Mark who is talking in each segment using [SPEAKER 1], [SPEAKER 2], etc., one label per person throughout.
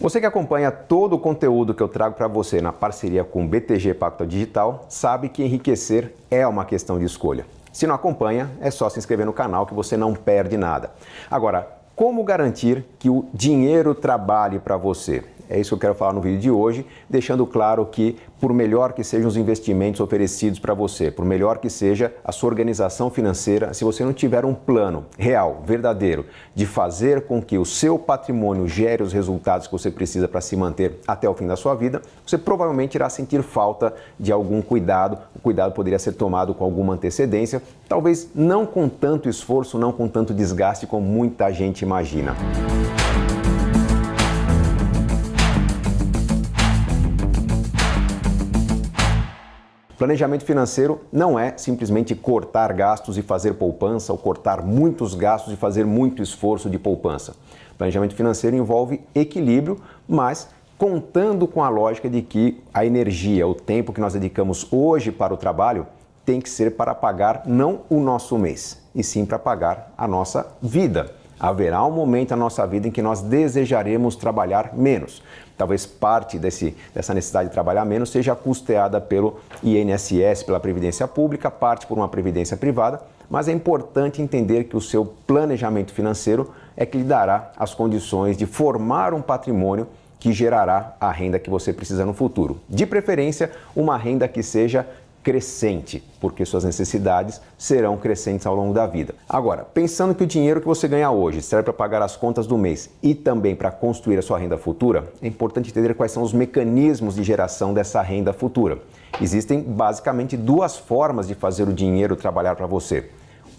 [SPEAKER 1] Você que acompanha todo o conteúdo que eu trago para você na parceria com o BTG Pactual Digital, sabe que enriquecer é uma questão de escolha. Se não acompanha, é só se inscrever no canal que você não perde nada. Agora, como garantir que o dinheiro trabalhe para você? É isso que eu quero falar no vídeo de hoje, deixando claro que, por melhor que sejam os investimentos oferecidos para você, por melhor que seja a sua organização financeira, se você não tiver um plano real, verdadeiro, de fazer com que o seu patrimônio gere os resultados que você precisa para se manter até o fim da sua vida, você provavelmente irá sentir falta de algum cuidado. O cuidado poderia ser tomado com alguma antecedência, talvez não com tanto esforço, não com tanto desgaste como muita gente imagina. Planejamento financeiro não é simplesmente cortar gastos e fazer poupança ou cortar muitos gastos e fazer muito esforço de poupança. Planejamento financeiro envolve equilíbrio, mas contando com a lógica de que a energia, o tempo que nós dedicamos hoje para o trabalho tem que ser para pagar não o nosso mês, e sim para pagar a nossa vida. Haverá um momento na nossa vida em que nós desejaremos trabalhar menos. Talvez parte dessa necessidade de trabalhar menos seja custeada pelo INSS, pela Previdência Pública, parte por uma Previdência Privada, mas é importante entender que o seu planejamento financeiro é que lhe dará as condições de formar um patrimônio que gerará a renda que você precisa no futuro. De preferência, uma renda que seja crescente, porque suas necessidades serão crescentes ao longo da vida. Agora, pensando que o dinheiro que você ganha hoje serve para pagar as contas do mês e também para construir a sua renda futura, é importante entender quais são os mecanismos de geração dessa renda futura. Existem basicamente duas formas de fazer o dinheiro trabalhar para você.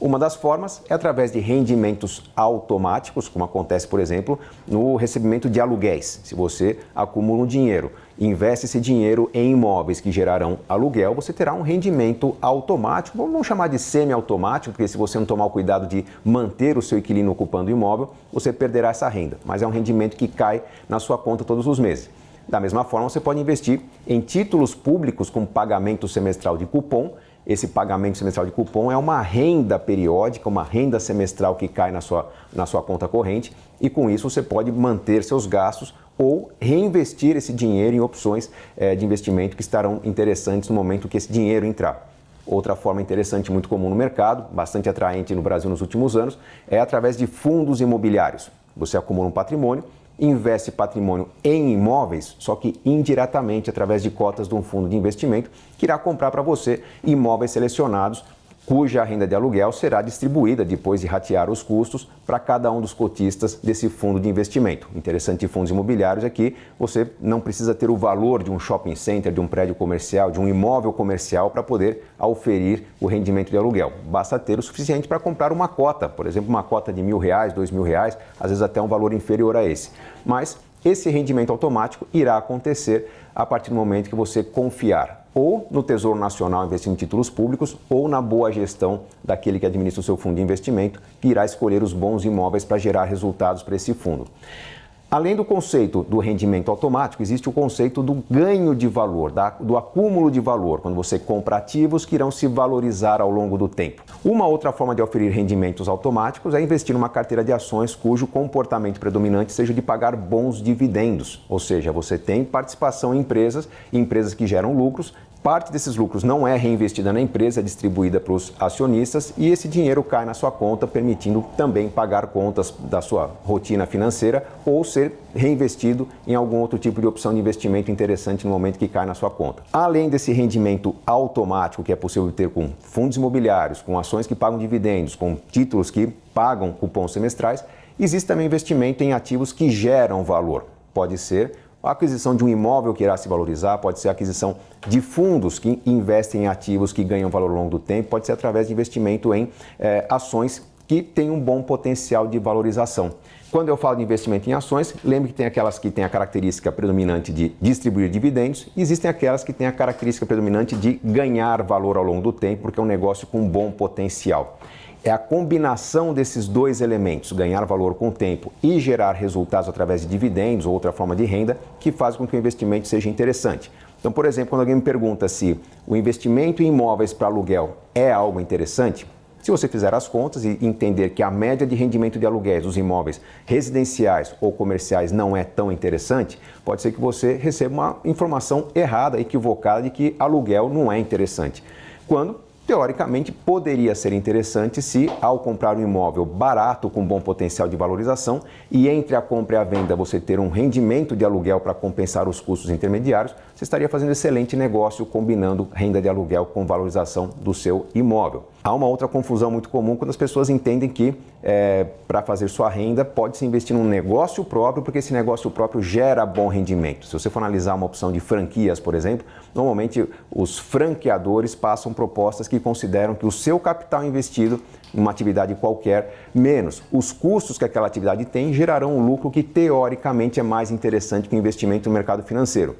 [SPEAKER 1] Uma das formas é através de rendimentos automáticos, como acontece, por exemplo, no recebimento de aluguéis. Se você acumula um dinheiro, investe esse dinheiro em imóveis que gerarão aluguel, você terá um rendimento automático, vamos chamar de semi-automático, porque se você não tomar o cuidado de manter o seu inquilino ocupando o imóvel, você perderá essa renda, mas é um rendimento que cai na sua conta todos os meses. Da mesma forma, você pode investir em títulos públicos com pagamento semestral de cupom. Esse pagamento semestral de cupom é uma renda periódica, uma renda semestral que cai na sua conta corrente, e com isso você pode manter seus gastos ou reinvestir esse dinheiro em opções de investimento que estarão interessantes no momento que esse dinheiro entrar. Outra forma interessante, muito comum no mercado, bastante atraente no Brasil nos últimos anos, é através de fundos imobiliários. Você acumula um patrimônio, investe patrimônio em imóveis, só que indiretamente através de cotas de um fundo de investimento que irá comprar para você imóveis selecionados, cuja renda de aluguel será distribuída depois de ratear os custos para cada um dos cotistas desse fundo de investimento. O interessante de fundos imobiliários é que você não precisa ter o valor de um shopping center, de um prédio comercial, de um imóvel comercial para poder auferir o rendimento de aluguel. Basta ter o suficiente para comprar uma cota, por exemplo, uma cota de R$1.000, R$2.000, às vezes até um valor inferior a esse. Mas esse rendimento automático irá acontecer a partir do momento que você confiar ou no Tesouro Nacional investindo em títulos públicos ou na boa gestão daquele que administra o seu fundo de investimento, que irá escolher os bons imóveis para gerar resultados para esse fundo. Além do conceito do rendimento automático, existe o conceito do ganho de valor, do acúmulo de valor, quando você compra ativos que irão se valorizar ao longo do tempo. Uma outra forma de oferir rendimentos automáticos é investir numa carteira de ações cujo comportamento predominante seja de pagar bons dividendos, ou seja, você tem participação em empresas que geram lucros. Parte desses lucros não é reinvestida na empresa, é distribuída para os acionistas e esse dinheiro cai na sua conta, permitindo também pagar contas da sua rotina financeira ou ser reinvestido em algum outro tipo de opção de investimento interessante no momento que cai na sua conta. Além desse rendimento automático que é possível ter com fundos imobiliários, com ações que pagam dividendos, com títulos que pagam cupons semestrais, existe também investimento em ativos que geram valor. Pode ser a aquisição de um imóvel que irá se valorizar, pode ser a aquisição de fundos que investem em ativos que ganham valor ao longo do tempo, pode ser através de investimento em ações que têm um bom potencial de valorização. Quando eu falo de investimento em ações, lembre que tem aquelas que têm a característica predominante de distribuir dividendos e existem aquelas que têm a característica predominante de ganhar valor ao longo do tempo, porque é um negócio com bom potencial. É a combinação desses dois elementos, ganhar valor com o tempo e gerar resultados através de dividendos ou outra forma de renda, que faz com que o investimento seja interessante. Então, por exemplo, quando alguém me pergunta se o investimento em imóveis para aluguel é algo interessante, Se você fizer as contas e entender que a média de rendimento de aluguéis dos imóveis residenciais ou comerciais não é tão interessante, pode ser que você receba uma informação errada, equivocada de que aluguel não é interessante. Quando, teoricamente, poderia ser interessante se, ao comprar um imóvel barato com bom potencial de valorização e entre a compra e a venda você ter um rendimento de aluguel para compensar os custos intermediários, você estaria fazendo excelente negócio combinando renda de aluguel com valorização do seu imóvel. Há uma outra confusão muito comum quando as pessoas entendem que para fazer sua renda pode-se investir num negócio próprio, porque esse negócio próprio gera bom rendimento. Se você for analisar uma opção de franquias, por exemplo, normalmente os franqueadores passam propostas que consideram que o seu capital investido em uma atividade qualquer, menos os custos que aquela atividade tem, gerarão um lucro que teoricamente é mais interessante que o investimento no mercado financeiro.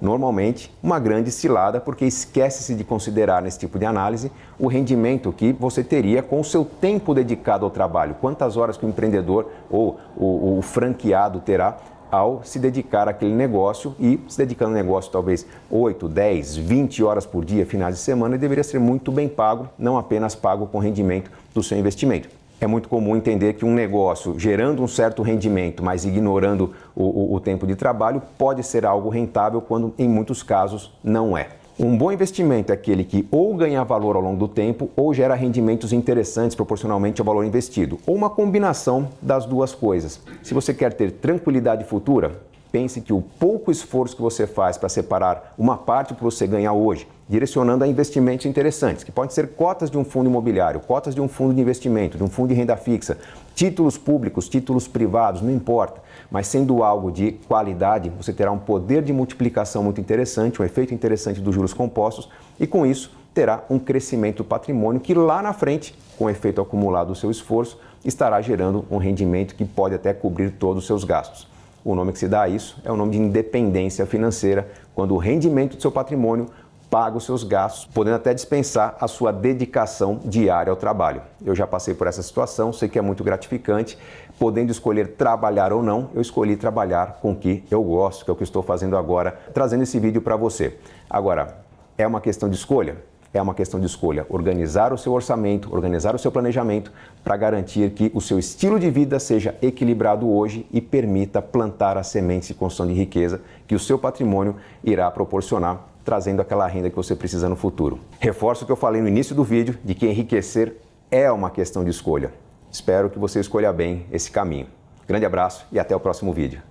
[SPEAKER 1] Normalmente, uma grande cilada, porque esquece-se de considerar nesse tipo de análise o rendimento que você teria com o seu tempo dedicado ao trabalho. Quantas horas que o empreendedor ou o franqueado terá ao se dedicar àquele negócio e se dedicando ao negócio talvez 8, 10, 20 horas por dia, finais de semana, ele deveria ser muito bem pago, não apenas pago com rendimento do seu investimento. É muito comum entender que um negócio gerando um certo rendimento, mas ignorando o tempo de trabalho, pode ser algo rentável quando em muitos casos não é. Um bom investimento é aquele que ou ganha valor ao longo do tempo ou gera rendimentos interessantes proporcionalmente ao valor investido, ou uma combinação das duas coisas. Se você quer ter tranquilidade futura, pense que o pouco esforço que você faz para separar uma parte do que você ganha hoje, direcionando a investimentos interessantes, que podem ser cotas de um fundo imobiliário, cotas de um fundo de investimento, de um fundo de renda fixa, títulos públicos, títulos privados, não importa, mas sendo algo de qualidade, você terá um poder de multiplicação muito interessante, um efeito interessante dos juros compostos e com isso terá um crescimento do patrimônio que lá na frente, com o efeito acumulado do seu esforço, estará gerando um rendimento que pode até cobrir todos os seus gastos. O nome que se dá a isso é o nome de independência financeira, quando o rendimento do seu patrimônio paga os seus gastos, podendo até dispensar a sua dedicação diária ao trabalho. Eu já passei por essa situação, sei que é muito gratificante. Podendo escolher trabalhar ou não, eu escolhi trabalhar com o que eu gosto, que é o que eu estou fazendo agora, trazendo esse vídeo para você. Agora, é uma questão de escolha? É uma questão de escolha. Organizar o seu orçamento, organizar o seu planejamento para garantir que o seu estilo de vida seja equilibrado hoje e permita plantar as sementes de construção de riqueza que o seu patrimônio irá proporcionar, trazendo aquela renda que você precisa no futuro. Reforço o que eu falei no início do vídeo, de que enriquecer é uma questão de escolha. Espero que você escolha bem esse caminho. Grande abraço e até o próximo vídeo.